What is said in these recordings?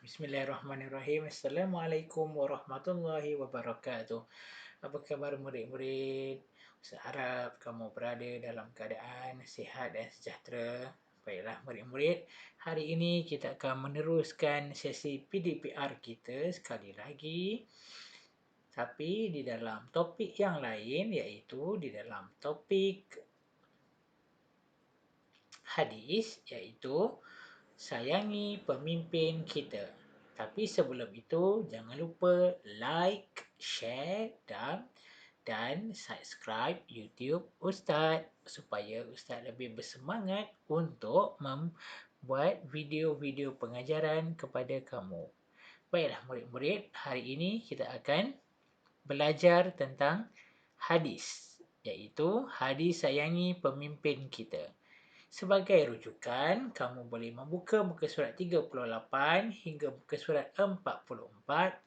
Bismillahirrahmanirrahim. Assalamualaikum warahmatullahi wabarakatuh. Apa khabar murid-murid? Saya harap kamu berada dalam keadaan sihat dan sejahtera. Baiklah murid-murid, hari ini kita akan meneruskan sesi PDPR kita sekali lagi. Tapi di dalam topik yang lain, iaitu di dalam topik hadis, iaitu sayangi pemimpin kita. Tapi sebelum itu, jangan lupa like, share dan subscribe YouTube Ustaz supaya Ustaz lebih bersemangat untuk membuat video-video pengajaran kepada kamu. Baiklah murid-murid, hari ini kita akan belajar tentang hadis, iaitu hadis sayangi pemimpin kita. Sebagai rujukan, kamu boleh membuka muka surat 38 hingga muka surat 44,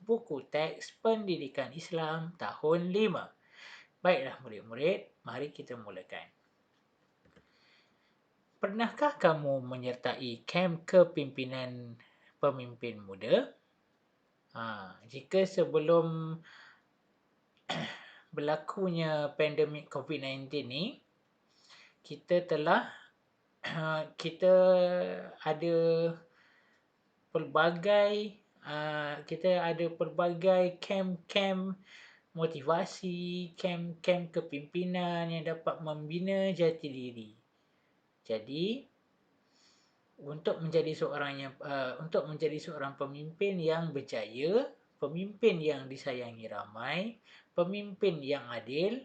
buku teks Pendidikan Islam tahun 5. Baiklah murid-murid, mari kita mulakan. Pernahkah kamu menyertai kem kepimpinan pemimpin muda? Jika sebelum berlakunya pandemik COVID-19 ni, kita telah kita ada pelbagai kem-kem motivasi, kem-kem kepimpinan yang dapat membina jati diri. Jadi untuk menjadi seorang pemimpin yang berjaya, pemimpin yang disayangi ramai, pemimpin yang adil,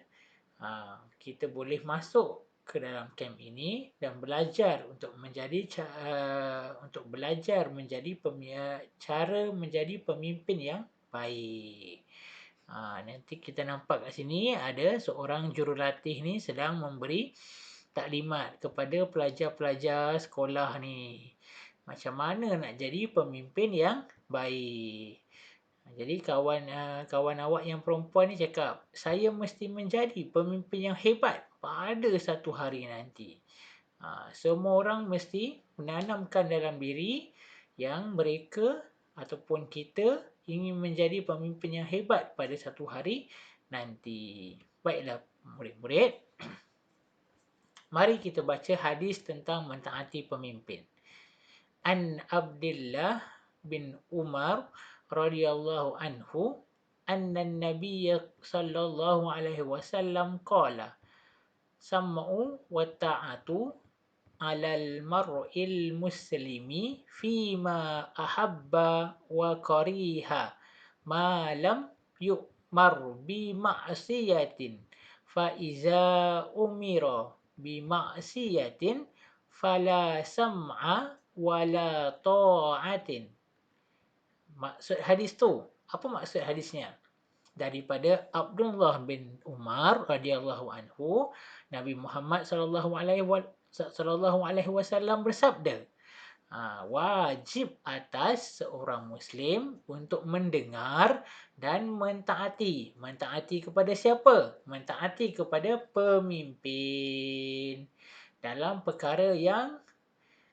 kita boleh masuk ke dalam kem ini dan belajar cara menjadi pemimpin yang baik. Nanti kita nampak kat sini ada seorang jurulatih ni sedang memberi taklimat kepada pelajar-pelajar sekolah ni. Macam mana nak jadi pemimpin yang baik. Jadi kawan awak yang perempuan ni cakap, saya mesti menjadi pemimpin yang hebat pada satu hari nanti. Semua orang mesti menanamkan dalam diri yang mereka ataupun kita ingin menjadi pemimpin yang hebat pada satu hari nanti. Baiklah murid-murid, mari kita baca hadis tentang mentaati pemimpin. An Abdullah bin Umar radhiyallahu anhu anna an-nabiy sallallahu alaihi wasallam qala sam'u wa ta'atu 'alal mar'il muslimi fima ahabba wa kariha ma lam yu'mar bi ma'siyatin fa iza umira bi ma'siyatin fala sam'a wala ta'atin. Maksud hadis tu, apa maksud hadisnya? Daripada Abdullah bin Umar radhiyallahu anhu, Nabi Muhammad sallallahu alaihi wasallam bersabda, wajib atas seorang muslim untuk mendengar dan mentaati. Mentaati kepada siapa? Mentaati kepada pemimpin dalam perkara yang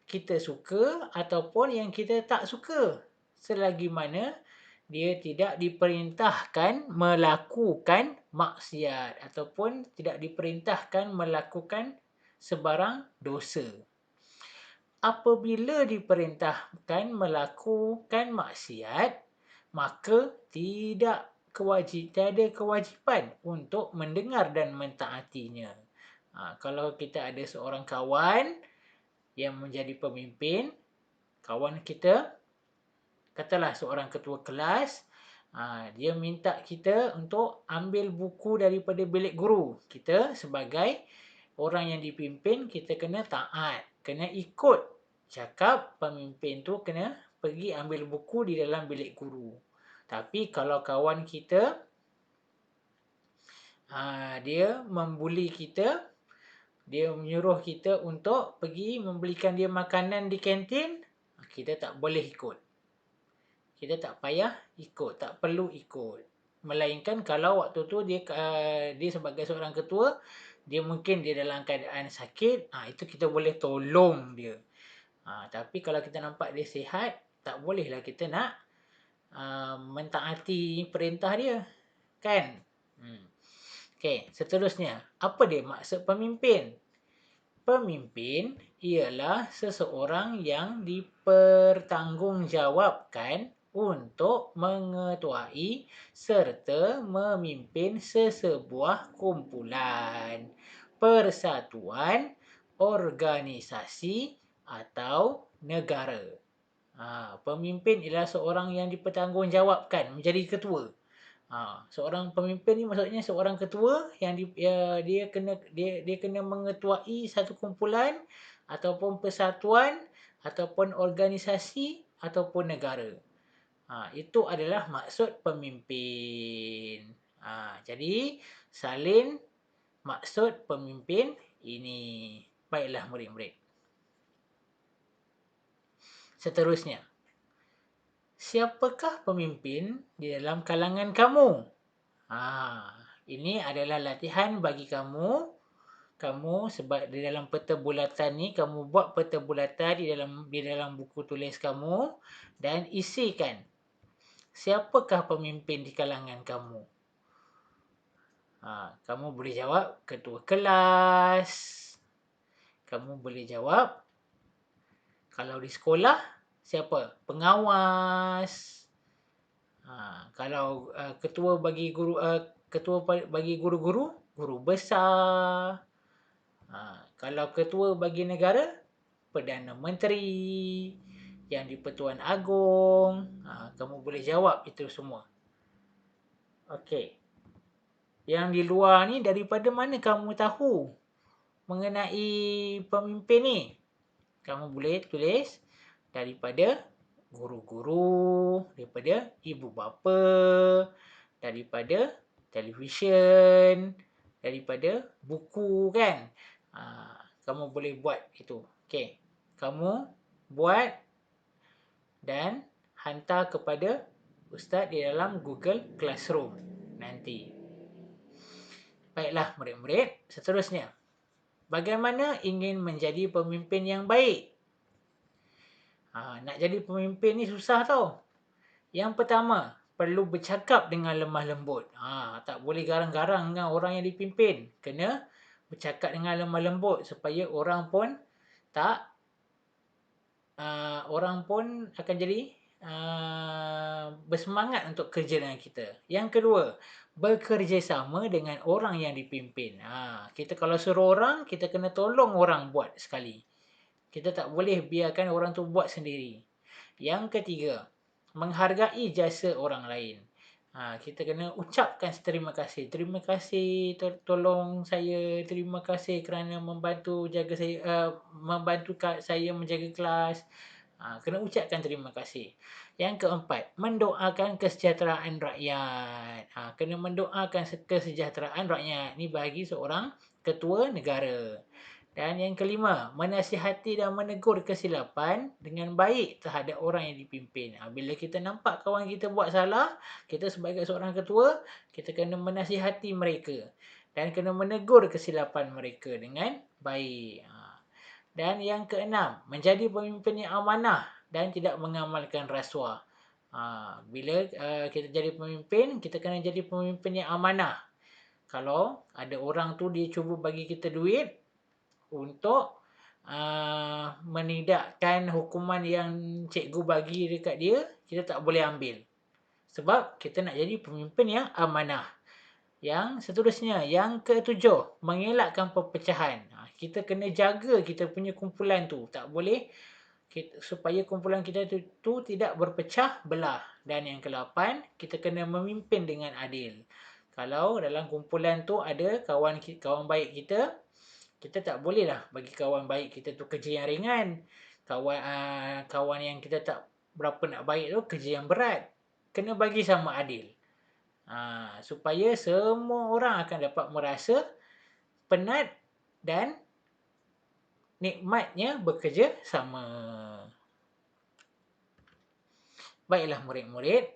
kita suka ataupun yang kita tak suka, selagi mana dia tidak diperintahkan melakukan maksiat ataupun tidak diperintahkan melakukan sebarang dosa. Apabila diperintahkan melakukan maksiat, maka tiada kewajipan untuk mendengar dan mentaatinya. Kalau kita ada seorang kawan yang menjadi pemimpin, kawan kita, katalah seorang ketua kelas, dia minta kita untuk ambil buku daripada bilik guru. Kita sebagai orang yang dipimpin, kita kena taat, kena ikut cakap pemimpin tu, kena pergi ambil buku di dalam bilik guru. Tapi kalau kawan kita dia membuli kita, dia menyuruh kita untuk pergi membelikan dia makanan di kantin, kita tak boleh ikut. Kita tak payah ikut, tak perlu ikut. Melainkan kalau waktu tu dia sebagai seorang ketua, dia mungkin dia dalam keadaan sakit, itu kita boleh tolong dia. Tapi kalau kita nampak dia sihat, Tak bolehlah kita nak mentaati perintah dia, kan? Okey, seterusnya, apa dia maksud pemimpin? Pemimpin ialah seseorang yang dipertanggungjawabkan untuk mengetuai serta memimpin sesebuah kumpulan, persatuan, organisasi atau negara. Pemimpin ialah seorang yang dipertanggungjawabkan menjadi ketua. Seorang pemimpin ni maksudnya seorang ketua yang dia kena mengetuai satu kumpulan ataupun persatuan ataupun organisasi ataupun negara. Itu adalah maksud pemimpin. Jadi salin maksud pemimpin ini. Baiklah murid-murid. Seterusnya, siapakah pemimpin di dalam kalangan kamu? Ini adalah latihan bagi kamu. Kamu sebab di dalam peta bulatan ni, kamu buat peta bulatan di dalam buku tulis kamu dan isikan. Siapakah pemimpin di kalangan kamu? Kamu boleh jawab ketua kelas. Kamu boleh jawab kalau di sekolah siapa? Pengawas. Kalau ketua bagi guru-guru, guru besar. Kalau ketua bagi negara, Perdana Menteri, Yang di-Pertuan Agong. Kamu boleh jawab itu semua. Okey. Yang di luar ni, daripada mana kamu tahu mengenai pemimpin ni? Kamu boleh tulis daripada guru-guru, daripada ibu bapa, daripada televisyen, daripada buku, kan? Kamu boleh buat itu. Okey. Kamu buat dan hantar kepada Ustaz di dalam Google Classroom nanti. Baiklah murid-murid, seterusnya. Bagaimana ingin menjadi pemimpin yang baik? Nak jadi pemimpin ni susah tau. Yang pertama, perlu bercakap dengan lemah lembut. Tak boleh garang-garang dengan orang yang dipimpin. Kena bercakap dengan lemah lembut supaya orang pun akan jadi bersemangat untuk kerja dengan kita. Yang kedua, bekerjasama dengan orang yang dipimpin. Kita kalau suruh orang, kita kena tolong orang buat sekali. Kita tak boleh biarkan orang tu buat sendiri. Yang ketiga, menghargai jasa orang lain. Kita kena ucapkan terima kasih. Terima kasih tolong saya. Terima kasih kerana membantu saya menjaga kelas. Kena ucapkan terima kasih. Yang keempat, mendoakan kesejahteraan rakyat. Kena mendoakan kesejahteraan rakyat. Ini bagi seorang ketua negara. Dan yang kelima, menasihati dan menegur kesilapan dengan baik terhadap orang yang dipimpin. Bila kita nampak kawan kita buat salah, kita sebagai seorang ketua, kita kena menasihati mereka. Dan kena menegur kesilapan mereka dengan baik. Dan yang keenam, menjadi pemimpin yang amanah dan tidak mengamalkan rasuah. Bila kita jadi pemimpin, kita kena jadi pemimpin yang amanah. Kalau ada orang tu dia cuba bagi kita duit untuk menidakkan hukuman yang cikgu bagi dekat dia, kita tak boleh ambil. Sebab kita nak jadi pemimpin yang amanah. Yang seterusnya, yang ketujuh, mengelakkan perpecahan. Kita kena jaga kita punya kumpulan tu. Tak boleh supaya kumpulan kita tu tidak berpecah belah. Dan yang ke-8, kita kena memimpin dengan adil. Kalau dalam kumpulan tu ada kawan baik kita, kita tak bolehlah bagi kawan baik kita tu kerja yang ringan. Kawan yang kita tak berapa nak baik tu kerja yang berat. Kena bagi sama adil. Supaya semua orang akan dapat merasa penat dan nikmatnya bekerja sama. Baiklah murid-murid,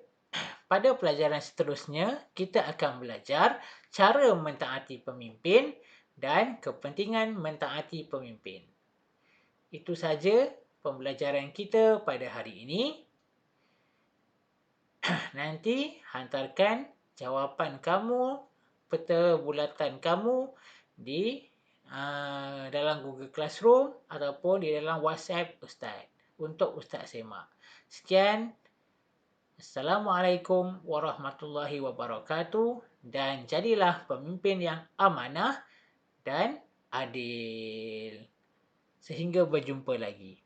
pada pelajaran seterusnya kita akan belajar cara mentaati pemimpin dan kepentingan mentaati pemimpin. Itu saja pembelajaran kita pada hari ini. nanti hantarkan jawapan kamu, peta bulatan kamu di dalam Google Classroom ataupun di dalam WhatsApp Ustaz untuk Ustaz semak. Sekian. Assalamualaikum warahmatullahi wabarakatuh dan jadilah pemimpin yang amanah dan adil. Sehingga berjumpa lagi.